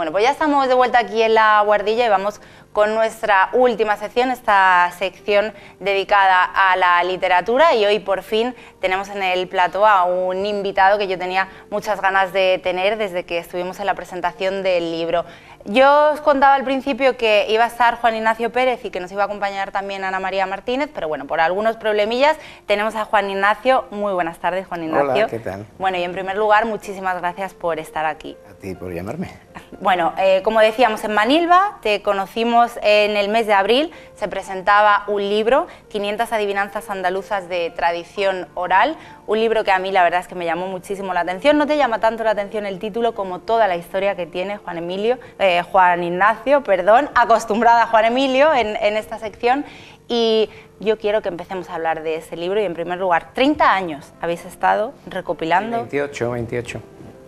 Bueno, pues ya estamos de vuelta aquí en La Guardilla y vamos con nuestra última sección, esta sección dedicada a la literatura, y hoy por fin tenemos en el plató a un invitado que yo tenía muchas ganas de tener desde que estuvimos en la presentación del libro. Yo os contaba al principio que iba a estar Juan Ignacio Pérez y que nos iba a acompañar también Ana María Martínez, pero bueno, por algunos problemillas tenemos a Juan Ignacio. Muy buenas tardes, Juan Ignacio. Hola, ¿qué tal? Bueno, y en primer lugar, muchísimas gracias por estar aquí. A ti por llamarme. Bueno, como decíamos, en Manilva te conocimos en el mes de abril, se presentaba un libro, 500 adivinanzas andaluzas de tradición oral, un libro que a mí la verdad es que me llamó muchísimo la atención. No te llama tanto la atención el título como toda la historia que tiene Juan Ignacio, acostumbrada a Juan Emilio en esta sección, y yo quiero que empecemos a hablar de ese libro. Y en primer lugar, 30 años habéis estado recopilando. 28.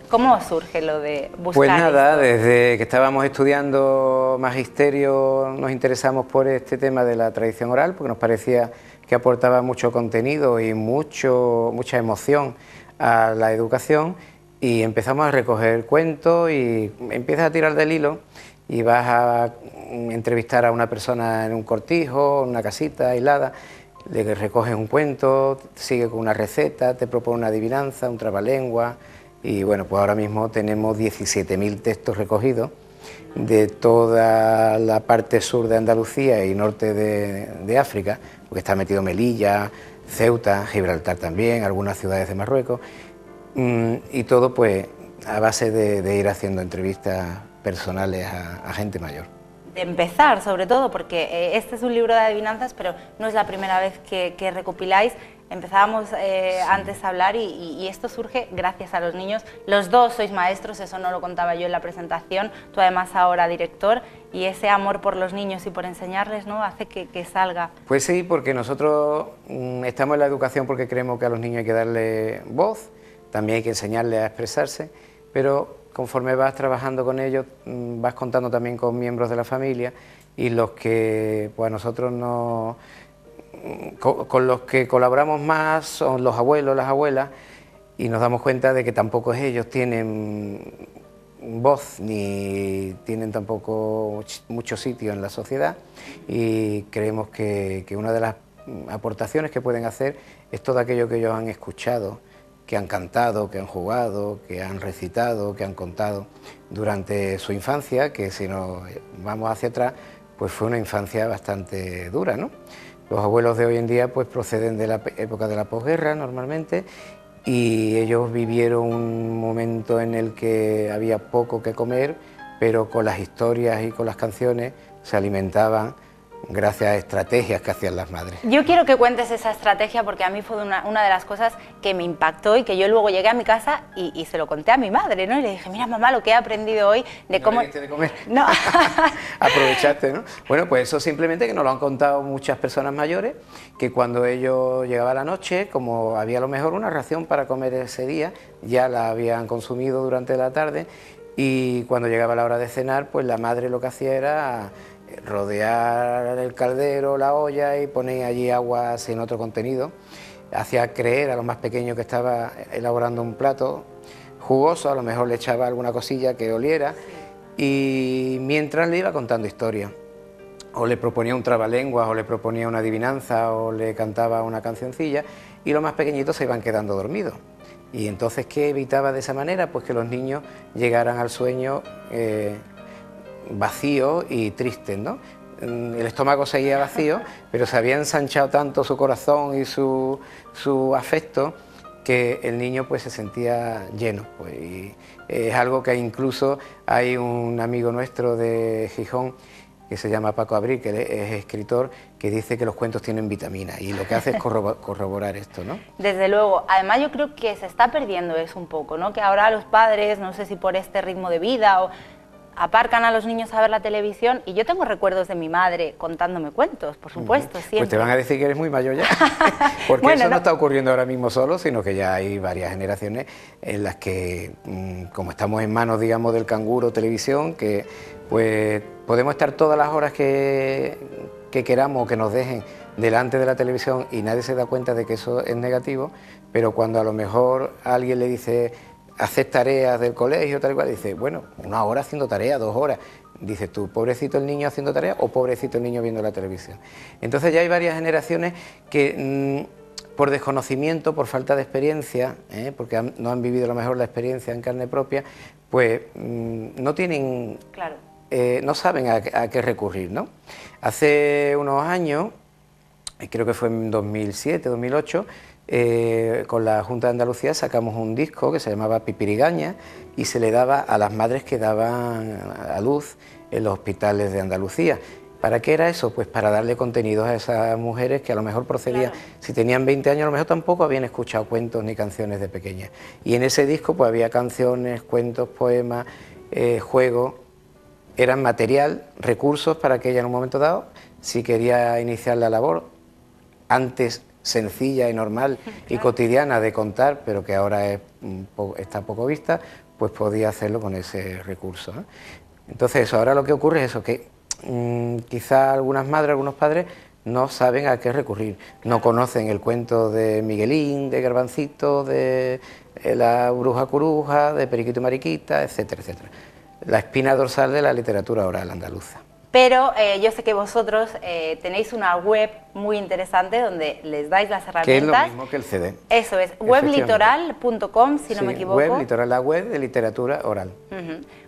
¿Cómo surge lo de buscar Pues nada, esto? desde que estábamos estudiando magisterio nos interesamos por este tema de la tradición oral, porque nos parecía que aportaba mucho contenido y mucha emoción a la educación, y empezamos a recoger cuentos y empiezas a tirar del hilo y vas a entrevistar a una persona en un cortijo, en una casita aislada, le recoges un cuento, sigue con una receta, te propone una adivinanza, un trabalengua. Y bueno, pues ahora mismo tenemos 17.000 textos recogidos de toda la parte sur de Andalucía y norte de África, porque está metido Melilla, Ceuta, Gibraltar también, algunas ciudades de Marruecos, y todo pues a base de ir haciendo entrevistas personales a gente mayor. De empezar, sobre todo, porque este es un libro de adivinanzas, pero no es la primera vez que recopiláis. Empezábamos antes a hablar y esto surge gracias a los niños. Los dos sois maestros, eso no lo contaba yo en la presentación, tú además ahora director, y ese amor por los niños y por enseñarles, ¿no?, hace que salga. Pues sí, porque nosotros estamos en la educación porque creemos que a los niños hay que darle voz, también hay que enseñarles a expresarse, pero conforme vas trabajando con ellos, vas contando también con miembros de la familia, y los que pues a nosotros con los que colaboramos más son los abuelos, las abuelas, y nos damos cuenta de que tampoco ellos tienen voz ni tienen tampoco mucho sitio en la sociedad, y creemos que una de las aportaciones que pueden hacer es todo aquello que ellos han escuchado, que han cantado, que han jugado, que han recitado, que han contado durante su infancia, que si nos vamos hacia atrás, pues fue una infancia bastante dura, ¿no? Los abuelos de hoy en día pues proceden de la época de la posguerra normalmente, y ellos vivieron un momento en el que había poco que comer, pero con las historias y con las canciones se alimentaban gracias a estrategias que hacían las madres. Yo quiero que cuentes esa estrategia porque a mí fue una de las cosas que me impactó y que yo luego llegué a mi casa y se lo conté a mi madre, ¿no? Y le dije, mira mamá, lo que he aprendido hoy de cómo... ¿No de comer? No. Aprovechaste, ¿no? Bueno, pues eso simplemente que nos lo han contado muchas personas mayores, que cuando ellos llegaba la noche, como había a lo mejor una ración para comer ese día, ya la habían consumido durante la tarde, y cuando llegaba la hora de cenar, pues la madre lo que hacía era rodear el caldero, la olla, y poner allí agua sin otro contenido. Hacía creer a los más pequeños que estaba elaborando un plato jugoso, a lo mejor le echaba alguna cosilla que oliera, y mientras le iba contando historias, o le proponía un trabalenguas, o le proponía una adivinanza, o le cantaba una cancioncilla, y los más pequeñitos se iban quedando dormidos. Y entonces, ¿qué evitaba de esa manera? Pues que los niños llegaran al sueño vacío y triste, ¿no? El estómago seguía vacío, pero se había ensanchado tanto su corazón y su afecto que el niño pues se sentía lleno. Pues, y es algo que incluso hay un amigo nuestro de Gijón que se llama Paco Abril, que es escritor, que dice que los cuentos tienen vitamina, y lo que hace es corroborar esto, ¿no? Desde luego. Además yo creo que se está perdiendo eso un poco, ¿no? Que ahora los padres, no sé si por este ritmo de vida o aparcan a los niños a ver la televisión, y yo tengo recuerdos de mi madre contándome cuentos, por supuesto, siempre. Pues te van a decir que eres muy mayor ya, porque bueno, eso no está ocurriendo ahora mismo solo, sino que ya hay varias generaciones en las que, como estamos en manos, digamos, del canguro televisión, que pues podemos estar todas las horas que queramos o que nos dejen delante de la televisión y nadie se da cuenta de que eso es negativo, pero cuando a lo mejor alguien le dice hacer tareas del colegio, tal y cual, dice, bueno, 1 hora haciendo tareas, 2 horas. Dices tú, pobrecito el niño haciendo tareas o pobrecito el niño viendo la televisión. Entonces ya hay varias generaciones que por desconocimiento, por falta de experiencia, porque no han vivido a lo mejor la experiencia en carne propia, pues no tienen, claro, no saben a qué recurrir, ¿no? Hace unos años, creo que fue en 2007, 2008, con la Junta de Andalucía sacamos un disco que se llamaba Pipirigaña y se le daba a las madres que daban a luz en los hospitales de Andalucía. ¿Para qué era eso? Pues para darle contenidos a esas mujeres que a lo mejor procedían, claro, si tenían 20 años a lo mejor tampoco habían escuchado cuentos ni canciones de pequeñas. Y en ese disco pues había canciones, cuentos, poemas, juegos, eran material, recursos para que ella en un momento dado, si quería iniciar la labor, antes sencilla y normal, claro, y cotidiana de contar, pero que ahora está poco vista, pues podía hacerlo con ese recurso, ¿no? Entonces eso, ahora lo que ocurre es eso, que quizá algunas madres, algunos padres no saben a qué recurrir, no conocen el cuento de Miguelín, de Garbancito, de la Bruja Coruja, de Periquito y Mariquita, etcétera, etcétera. La espina dorsal de la literatura oral andaluza. Pero yo sé que vosotros tenéis una web muy interesante donde les dais las herramientas. Que es lo mismo que el CD. Eso es, weblitoral.com, si no me equivoco. Web Litoral, la web de literatura oral.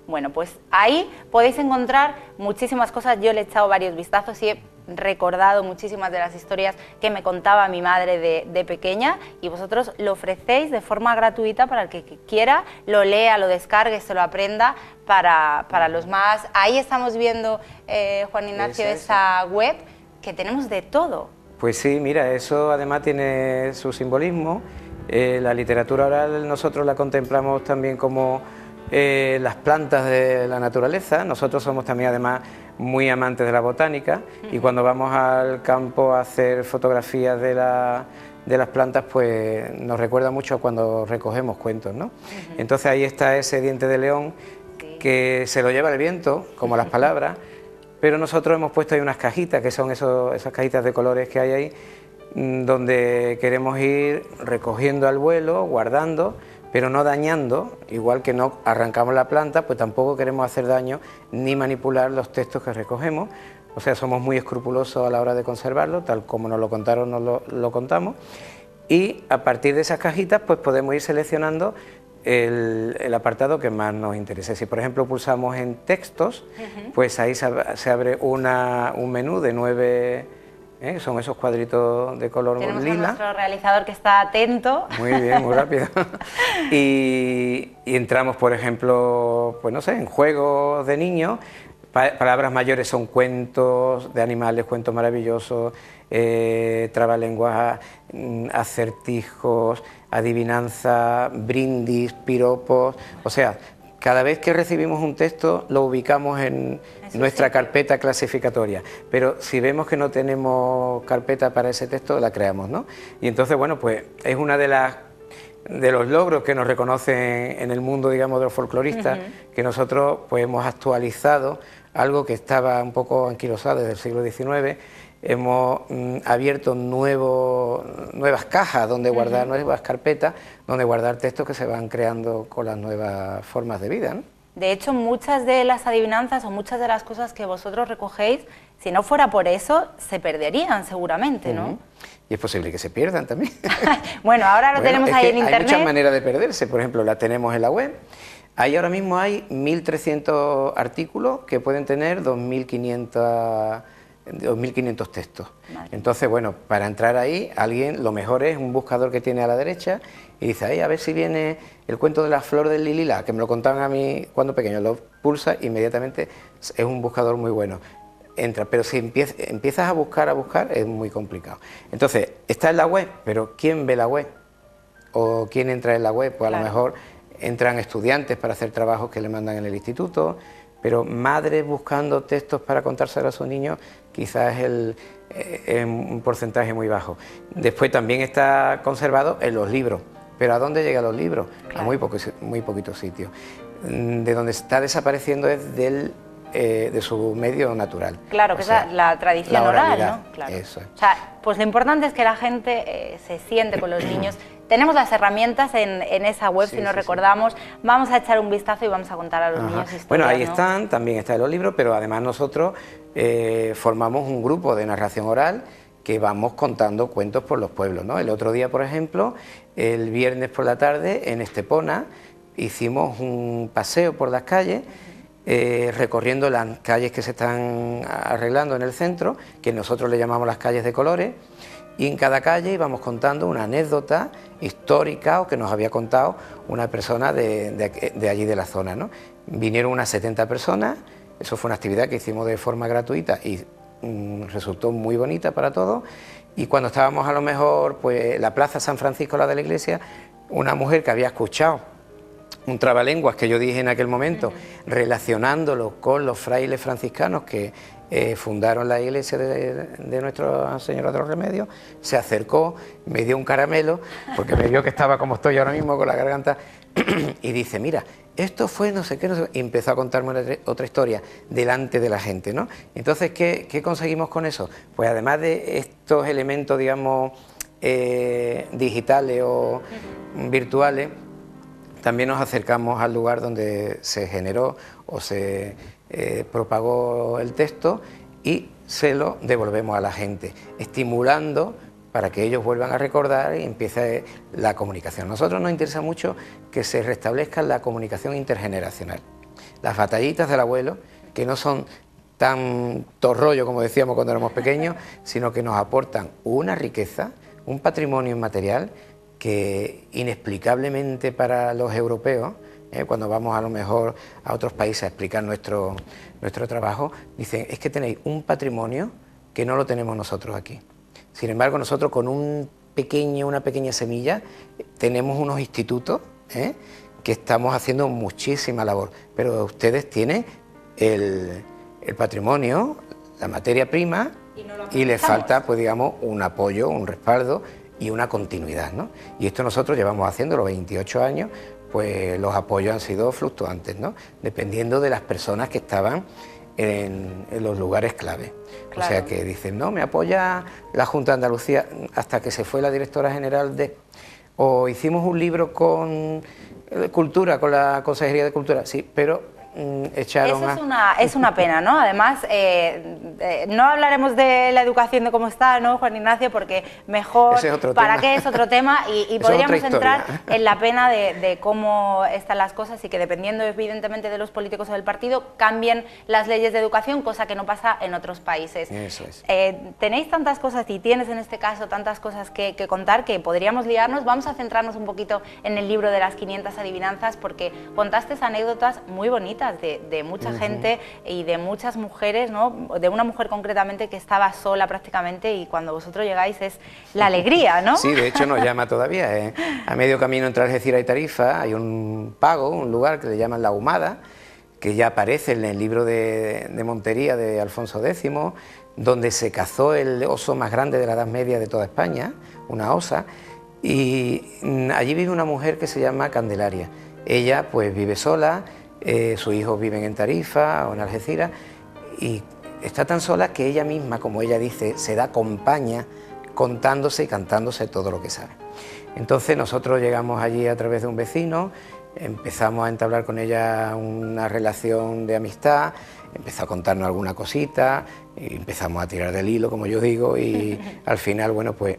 Bueno, pues ahí podéis encontrar muchísimas cosas. Yo le he echado varios vistazos y he recordado muchísimas de las historias que me contaba mi madre de pequeña, y vosotros lo ofrecéis de forma gratuita para el que quiera, lo lea, lo descargue, se lo aprenda, para los más. Ahí estamos viendo, Juan Ignacio, esa web, que tenemos de todo. Pues sí, mira, eso además tiene su simbolismo. La literatura oral nosotros la contemplamos también como las plantas de la naturaleza. Nosotros somos también además muy amantes de la botánica, y cuando vamos al campo a hacer fotografías de las plantas, pues nos recuerda mucho a cuando recogemos cuentos, ¿no? Entonces ahí está ese diente de león que se lo lleva el viento, como las palabras, pero nosotros hemos puesto ahí unas cajitas, que son esas cajitas de colores que hay ahí, donde queremos ir recogiendo al vuelo, guardando, pero no dañando. Igual que no arrancamos la planta, pues tampoco queremos hacer daño ni manipular los textos que recogemos. O sea, somos muy escrupulosos a la hora de conservarlo, tal como nos lo contaron, nos lo contamos, y a partir de esas cajitas pues podemos ir seleccionando el apartado que más nos interese. Si por ejemplo pulsamos en textos, pues ahí se abre un menú de 9... son esos cuadritos de color lila. Tenemos a nuestro realizador que está atento. Muy bien, muy rápido. Y entramos, por ejemplo, pues no sé, en juegos de niños. Palabras mayores son cuentos de animales, cuentos maravillosos, trabalenguas, acertijos, adivinanza, brindis, piropos. O sea, cada vez que recibimos un texto lo ubicamos en nuestra carpeta clasificatoria, pero si vemos que no tenemos carpeta para ese texto, la creamos, ¿no? Y entonces, bueno, pues es una de los logros que nos reconocen en el mundo, digamos, de los folcloristas, que nosotros pues hemos actualizado algo que estaba un poco anquilosado desde el siglo XIX. Hemos abierto nuevas cajas donde guardar, nuevas carpetas donde guardar textos que se van creando con las nuevas formas de vida, ¿no? De hecho, muchas de las adivinanzas o muchas de las cosas que vosotros recogéis, si no fuera por eso, se perderían seguramente, ¿no? Y es posible que se pierdan también. Bueno, ahora lo tenemos ahí en internet. Hay muchas maneras de perderse. Por ejemplo, la tenemos en la web. Ahí ahora mismo hay 1.300 artículos que pueden tener 2.500 textos. Vale. Entonces, bueno, para entrar ahí, lo mejor es un buscador que tiene a la derecha y dice, ahí a ver si viene el cuento de la flor del lililá, que me lo contaban a mí cuando pequeño, lo pulsa, inmediatamente es un buscador muy bueno. Entra, pero si empiezas a buscar, es muy complicado. Entonces, está en la web, pero ¿quién ve la web? ¿O quién entra en la web? Pues claro, a lo mejor entran estudiantes para hacer trabajos que le mandan en el instituto, pero madres buscando textos para contárselo a sus niños, quizás es un porcentaje muy bajo. Después también está conservado en los libros, pero ¿a dónde llegan los libros? Claro. A muy poquitos sitios. De donde está desapareciendo es de su medio natural. Claro, que es la tradición oral, ¿no? Claro. Eso es. O sea, pues lo importante es que la gente se siente con los niños, tenemos las herramientas en esa web, si nos recordamos, vamos a echar un vistazo y vamos a contar a los niños historias. Bueno, ahí están, también están los libros, pero además nosotros formamos un grupo de narración oral que vamos contando cuentos por los pueblos, ¿no? El otro día, por ejemplo, el viernes por la tarde, en Estepona, hicimos un paseo por las calles, recorriendo las calles que se están arreglando en el centro, que nosotros le llamamos las calles de colores, y en cada calle íbamos contando una anécdota histórica o que nos había contado una persona de allí de la zona, ¿no? Vinieron unas 70 personas, eso fue una actividad que hicimos de forma gratuita y resultó muy bonita para todos. Y cuando estábamos a lo mejor, pues la Plaza San Francisco, la de la iglesia, una mujer que había escuchado un trabalenguas que yo dije en aquel momento, relacionándolo con los frailes franciscanos que fundaron la iglesia de Nuestra Señora de los Remedios, se acercó, me dio un caramelo, porque me vio que estaba como estoy ahora mismo con la garganta, y dice, mira, esto fue no sé qué, y empezó a contarme otra historia delante de la gente, ¿no? Entonces, ¿qué conseguimos con eso? Pues además de estos elementos, digamos, digitales o virtuales, también nos acercamos al lugar donde se generó o se propagó el texto y se lo devolvemos a la gente, estimulando para que ellos vuelvan a recordar y empiece la comunicación. A nosotros nos interesa mucho que se restablezca la comunicación intergeneracional. Las batallitas del abuelo, que no son tan torrollo como decíamos cuando éramos pequeños, sino que nos aportan una riqueza, un patrimonio inmaterial que inexplicablemente para los europeos, cuando vamos a lo mejor a otros países a explicar nuestro trabajo, dicen, es que tenéis un patrimonio que no lo tenemos nosotros aquí. Sin embargo, nosotros con una pequeña semilla tenemos unos institutos que estamos haciendo muchísima labor, pero ustedes tienen el patrimonio, la materia prima, y les falta, pues digamos, un apoyo, un respaldo y una continuidad, ¿no? Y esto nosotros llevamos haciendo los 28 años, pues los apoyos han sido fluctuantes, ¿no? Dependiendo de las personas que estaban en los lugares clave. Claro. O sea que dicen, no, me apoya la Junta de Andalucía, hasta que se fue la directora general o hicimos un libro con cultura, con la Consejería de Cultura, sí, pero echaron eso es una pena, ¿no? Además, no hablaremos de la educación de cómo está, ¿no, Juan Ignacio? Porque mejor, ese es otro para tema. qué es otro tema y podríamos entrar en la pena de cómo están las cosas y que dependiendo evidentemente de los políticos o del partido cambien las leyes de educación, cosa que no pasa en otros países. Eso es. Tenéis tantas cosas y tienes en este caso tantas cosas que contar que podríamos liarnos. Vamos a centrarnos un poquito en el libro de las 500 adivinanzas porque contaste anécdotas muy bonitas de mucha gente y de muchas mujeres, ¿no? De una mujer concretamente que estaba sola prácticamente y cuando vosotros llegáis es la alegría, ¿no? Sí, de hecho nos llama todavía. A medio camino entre Algeciras y Tarifa hay un pago, un lugar que le llaman La Humada, que ya aparece en el libro de Montería de Alfonso X, donde se cazó el oso más grande de la Edad Media de toda España, una osa, y allí vive una mujer que se llama Candelaria. Ella pues vive sola, sus hijos viven en Tarifa o en Algeciras y está tan sola que ella misma, como ella dice, se da compañía contándose y cantándose todo lo que sabe. Entonces nosotros llegamos allí a través de un vecino, empezamos a entablar con ella una relación de amistad, empezó a contarnos alguna cosita, y empezamos a tirar del hilo, como yo digo, y al final, bueno, pues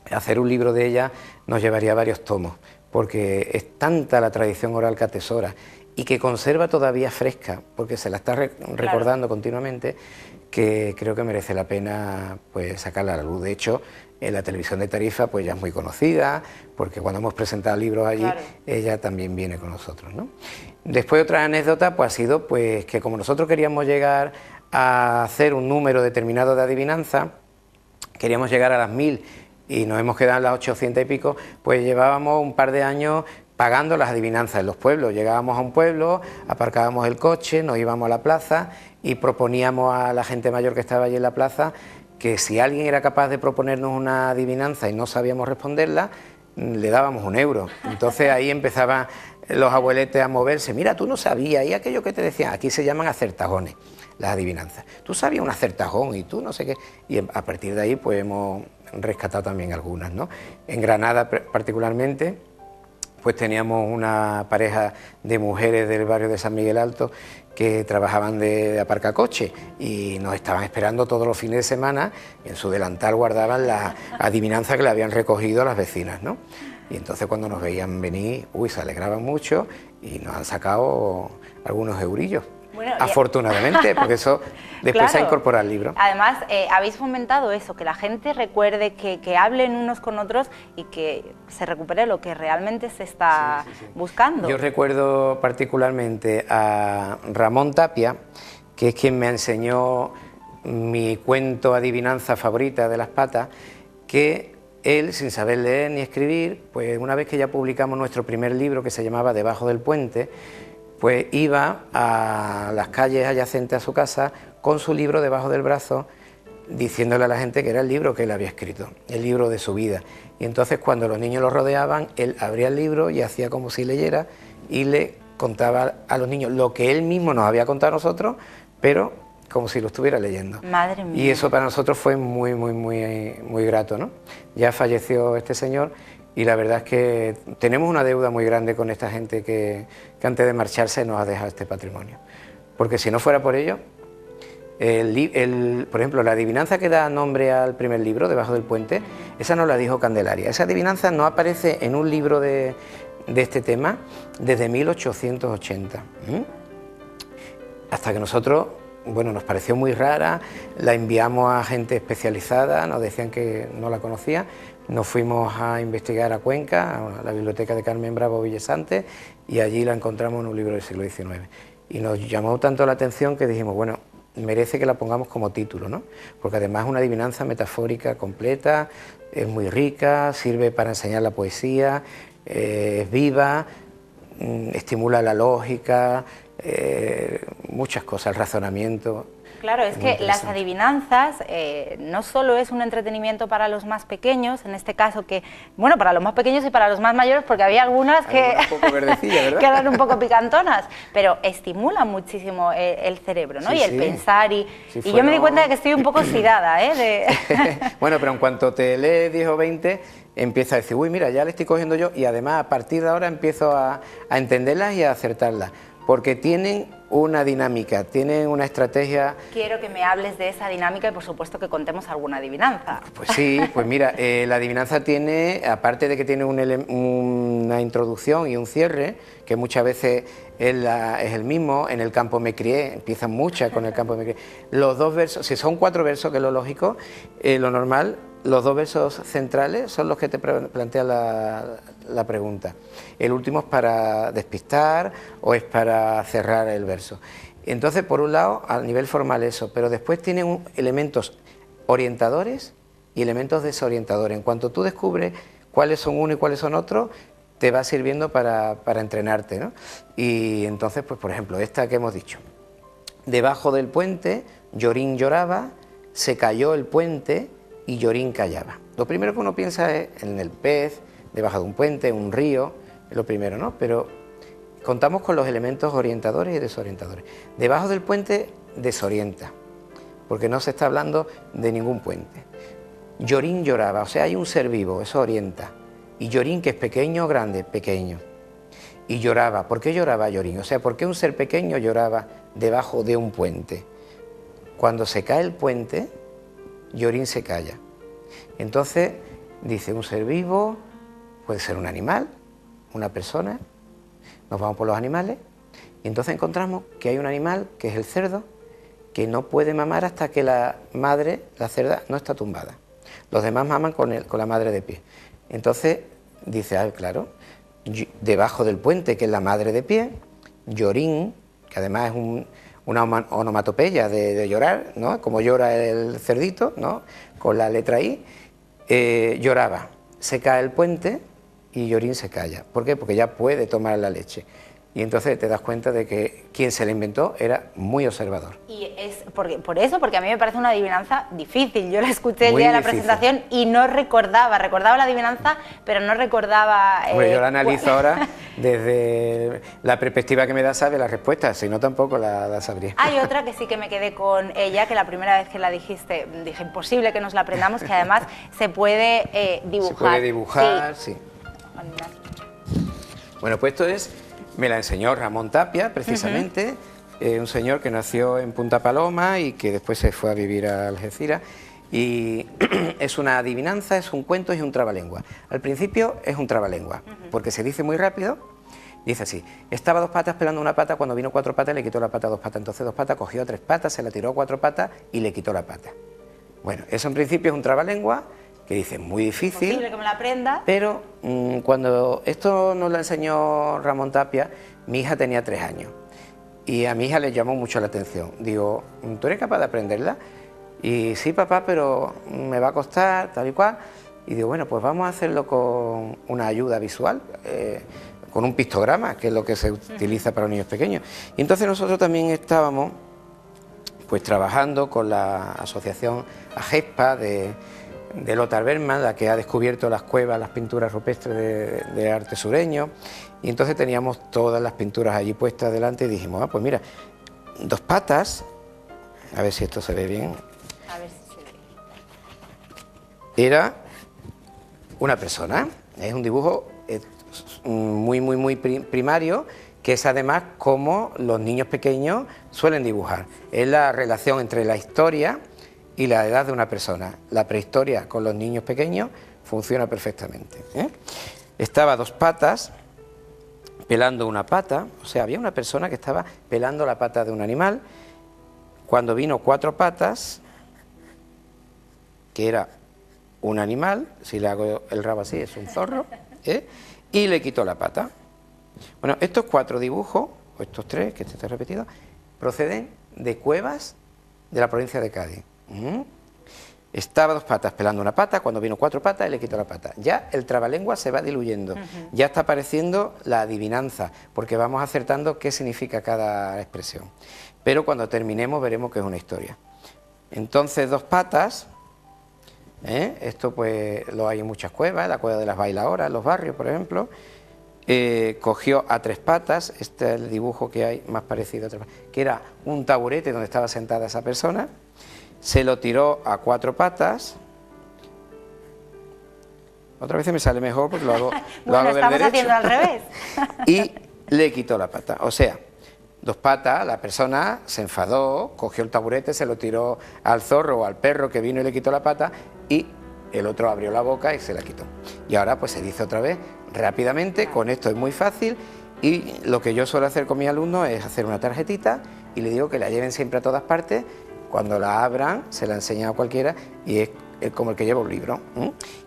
hacer un libro de ella nos llevaría varios tomos, porque es tanta la tradición oral que atesora y que conserva todavía fresca, porque se la está recordando continuamente, que creo que merece la pena pues sacarla a la luz. De hecho, en la televisión de Tarifa pues ya es muy conocida, porque cuando hemos presentado libros allí, ella también viene con nosotros, ¿no? Después otra anécdota pues ha sido pues que como nosotros queríamos llegar a hacer un número determinado de adivinanza, queríamos llegar a las 1000 y nos hemos quedado en las 800 y pico, pues llevábamos un par de años pagando las adivinanzas en los pueblos. Llegábamos a un pueblo, aparcábamos el coche, nos íbamos a la plaza y proponíamos a la gente mayor que estaba allí en la plaza que si alguien era capaz de proponernos una adivinanza y no sabíamos responderla, le dábamos €1. Entonces ahí empezaban los abueletes a moverse. Mira, tú no sabías, y aquello que te decían, aquí se llaman acertajones, las adivinanzas. Tú sabías un acertajón y tú no sé qué. Y a partir de ahí pues hemos rescatado también algunas, ¿no? En Granada particularmente, pues teníamos una pareja de mujeres del barrio de San Miguel Alto que trabajaban de aparcacoche y nos estaban esperando todos los fines de semana, y en su delantal guardaban la adivinanza que le habían recogido las vecinas, ¿no? Y entonces cuando nos veían venir, se alegraban mucho y nos han sacado algunos eurillos. Bueno, afortunadamente, porque eso después claro, se ha incorporado al libro. Además, habéis fomentado eso, que la gente recuerde, que hablen unos con otros y que se recupere lo que realmente se está buscando. Yo recuerdo particularmente a Ramón Tapia, que es quien me enseñó mi cuento adivinanza favorita de las patas, que él, sin saber leer ni escribir, pues una vez que ya publicamos nuestro primer libro, que se llamaba Debajo del puente, pues iba a las calles adyacentes a su casa con su libro debajo del brazo, diciéndole a la gente que era el libro que él había escrito, el libro de su vida. Y entonces cuando los niños lo rodeaban, él abría el libro y hacía como si leyera y le contaba a los niños lo que él mismo nos había contado a nosotros, pero como si lo estuviera leyendo. Madre mía. Y eso para nosotros fue muy grato, ¿no? Ya falleció este señor. Y la verdad es que tenemos una deuda muy grande con esta gente que antes de marcharse nos ha dejado este patrimonio. Porque si no fuera por ello, por ejemplo, la adivinanza que da nombre al primer libro, Debajo del puente, esa no la dijo Candelaria. Esa adivinanza no aparece en un libro de este tema desde 1880. Hasta que nosotros, bueno, nos pareció muy rara, la enviamos a gente especializada, nos decían que no la conocía. Nos fuimos a investigar a Cuenca, a la biblioteca de Carmen Bravo Villesante, y allí la encontramos en un libro del siglo XIX. Y nos llamó tanto la atención que dijimos, bueno, merece que la pongamos como título, ¿no? Porque además es una adivinanza metafórica completa, es muy rica, sirve para enseñar la poesía, es viva, estimula la lógica, muchas cosas, el razonamiento. Claro, es que las adivinanzas no solo es un entretenimiento para los más pequeños, en este caso que, bueno, para los más pequeños y para los más mayores, porque había algunas que, que eran un poco picantonas, pero estimulan muchísimo el cerebro, ¿no? Sí, y el pensar, y yo me di cuenta de que estoy un poco oxidada, ¿eh? Bueno, pero en cuanto te lees 10 o 20, empieza a decir, uy, mira, ya le estoy cogiendo yo, y además a partir de ahora empiezo a entenderlas y a acertarlas, porque tienen una dinámica, tienen una estrategia. Quiero que me hables de esa dinámica y por supuesto que contemos alguna adivinanza. Pues sí, pues mira, la adivinanza tiene, aparte de que tiene una introducción y un cierre, que muchas veces es el mismo, en el campo me crié, empiezan muchas con el campo me crié. Los dos versos, si son 4 versos, que es lo lógico, lo normal, los 2 versos centrales son los que te plantea la pregunta. El último es para despistar o es para cerrar el verso. Entonces, por un lado, a nivel formal eso, pero después tienen elementos orientadores y elementos desorientadores. En cuanto tú descubres cuáles son uno y cuáles son otros, te va sirviendo para entrenarte, ¿no? Y entonces, pues por ejemplo, esta que hemos dicho. Debajo del puente, Llorín lloraba, se cayó el puente y Llorín callaba. Lo primero que uno piensa es en el pez, debajo de un puente, un río, es lo primero, ¿no? Pero contamos con los elementos orientadores y desorientadores. Debajo del puente desorienta, porque no se está hablando de ningún puente. Llorín lloraba, o sea, hay un ser vivo, eso orienta. Y Llorín, que es pequeño o grande, pequeño. Y lloraba, ¿por qué lloraba Llorín? O sea, ¿por qué un ser pequeño lloraba debajo de un puente? Cuando se cae el puente, Llorín se calla. Entonces, dice, un ser vivo, puede ser un animal, una persona, nos vamos por los animales, y entonces encontramos que hay un animal, que es el cerdo, que no puede mamar hasta que la madre, la cerda, no está tumbada. Los demás maman con la madre de pie. Entonces, dice, claro, debajo del puente, que es la madre de pie, Llorín, que además es una onomatopeya de llorar, ¿no? Como llora el cerdito, ¿no? Con la letra I, lloraba. Se cae el puente y Llorín se calla. ¿Por qué? Porque ya puede tomar la leche. y entonces te das cuenta de que quien se la inventó era muy observador. Y es porque a mí me parece una adivinanza difícil. Yo la escuché el Muy día de la difícil. presentación y no recordaba la adivinanza, pero no recordaba... Hombre, yo la analizo ahora desde la perspectiva que me da, sabe la respuesta, si no tampoco la sabría. Hay otra que sí que me quedé con ella, que la primera vez que la dijiste, dije, imposible que nos la aprendamos, que además se puede dibujar. Se puede dibujar, sí. Bueno, pues esto me la enseñó Ramón Tapia, precisamente, un señor que nació en Punta Paloma y que después se fue a vivir a Algeciras. Y es una adivinanza, es un cuento y un trabalengua. Al principio es un trabalengua, porque se dice muy rápido. Dice así: estaba dos patas pelando una pata, cuando vino cuatro patas le quitó la pata a dos patas. Entonces dos patas cogió tres patas, se la tiró a cuatro patas y le quitó la pata. Bueno, eso en principio es un trabalengua que dice muy difícil. Posible que me la aprenda. Pero cuando esto nos lo enseñó Ramón Tapia, mi hija tenía 3 años. Y a mi hija le llamó mucho la atención. Digo, ¿tú eres capaz de aprenderla? Y sí, papá, pero me va a costar, tal y cual. Y digo, bueno, pues vamos a hacerlo con una ayuda visual, con un pictograma, que es lo que se utiliza para los niños pequeños. Y entonces nosotros también estábamos pues trabajando con la asociación AGESPA de Lothar Bergmann, la que ha descubierto las cuevas, las pinturas rupestres de arte sureño. Y entonces teníamos todas las pinturas allí puestas delante y dijimos, pues mira, dos patas, a ver si esto se ve bien. A ver si se ve. Era una persona, es un dibujo muy primario, que es además como los niños pequeños suelen dibujar. Es la relación entre la historia y la edad de una persona. La prehistoria con los niños pequeños funciona perfectamente, ¿eh? Estaba dos patas pelando una pata, o sea, había una persona que estaba pelando la pata de un animal. Cuando vino cuatro patas, que era un animal, si le hago el rabo así es un zorro, ¿eh? Y le quitó la pata. Bueno, estos 4 dibujos, o estos 3, que este está repetido, proceden de cuevas de la provincia de Cádiz. Estaba dos patas pelando una pata, cuando vino 4 patas y le quitó la pata. Ya el trabalengua se va diluyendo, ya está apareciendo la adivinanza, porque vamos acertando qué significa cada expresión. Pero cuando terminemos veremos que es una historia. Entonces, dos patas, esto pues lo hay en muchas cuevas, la cueva de las bailadoras, en los barrios, por ejemplo. Cogió a 3 patas, este es el dibujo que hay más parecido a 3 patas, que era un taburete donde estaba sentada esa persona, se lo tiró a 4 patas, otra vez me sale mejor porque lo hago, lo hago del derecho, haciendo al revés. Y le quitó la pata, o sea, dos patas, la persona se enfadó, cogió el taburete, se lo tiró al zorro o al perro que vino y le quitó la pata, y el otro abrió la boca y se la quitó. Y ahora pues se dice otra vez rápidamente, con esto es muy fácil, y lo que yo suelo hacer con mis alumnos es hacer una tarjetita y le digo que la lleven siempre a todas partes, cuando la abran se la enseña a cualquiera y es como el que lleva un libro.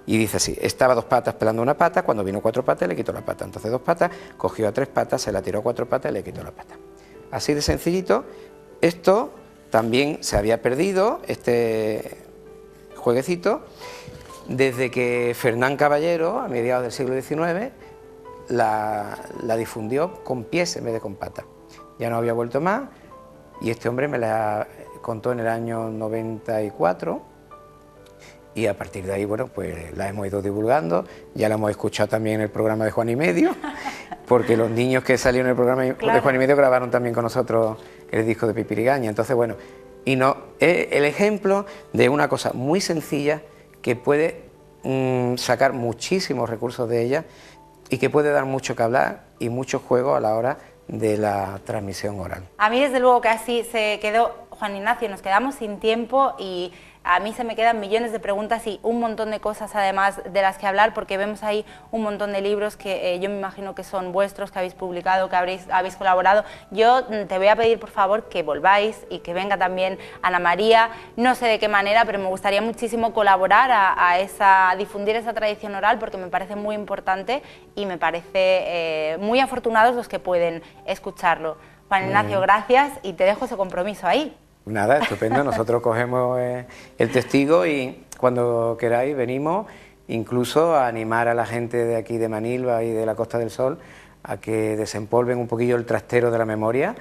Y dice así: estaba dos patas pelando una pata, cuando vino 4 patas le quitó la pata. Entonces dos patas, cogió a 3 patas, se la tiró a 4 patas y le quitó la pata. Así de sencillito. Esto también se había perdido, este jueguecito, desde que Fernán Caballero, a mediados del siglo XIX, la difundió con pies en vez de con patas. Ya no había vuelto más, y este hombre me la contó en el año 94, y a partir de ahí, bueno, pues la hemos ido divulgando, ya la hemos escuchado también en el programa de Juan y Medio, porque los niños que salieron en el programa de Juan y Medio grabaron también con nosotros el disco de Pipirigaña. Entonces, bueno, y no, es el ejemplo de una cosa muy sencilla que puede sacar muchísimos recursos de ella y que puede dar mucho que hablar y mucho juego a la hora de la transmisión oral. A mí desde luego que así se quedó Juan Ignacio, nos quedamos sin tiempo y a mí se me quedan millones de preguntas y un montón de cosas además de las que hablar, porque vemos ahí un montón de libros que yo me imagino que son vuestros, que habéis publicado, que habéis colaborado. Yo te voy a pedir por favor que volváis y que venga también Ana María, no sé de qué manera, pero me gustaría muchísimo colaborar a difundir esa tradición oral, porque me parece muy importante y me parece muy afortunados los que pueden escucharlo. Juan Ignacio, gracias, y te dejo ese compromiso ahí. Nada, estupendo, nosotros cogemos el testigo y cuando queráis venimos incluso a animar a la gente de aquí de Manilva y de la Costa del Sol a que desempolven un poquillo el trastero de la memoria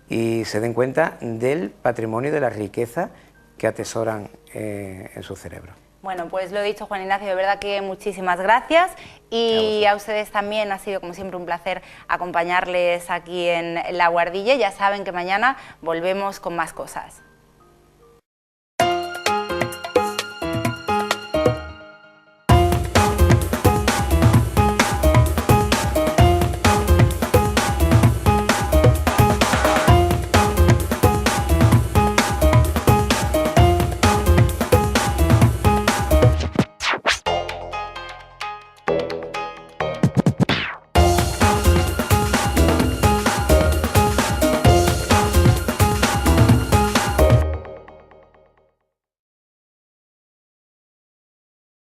y se den cuenta del patrimonio y de la riqueza que atesoran en su cerebro. Bueno, pues lo he dicho, Juan Ignacio, de verdad que muchísimas gracias, y a ustedes también ha sido como siempre un placer acompañarles aquí en La Guardilla. Ya saben que mañana volvemos con más cosas.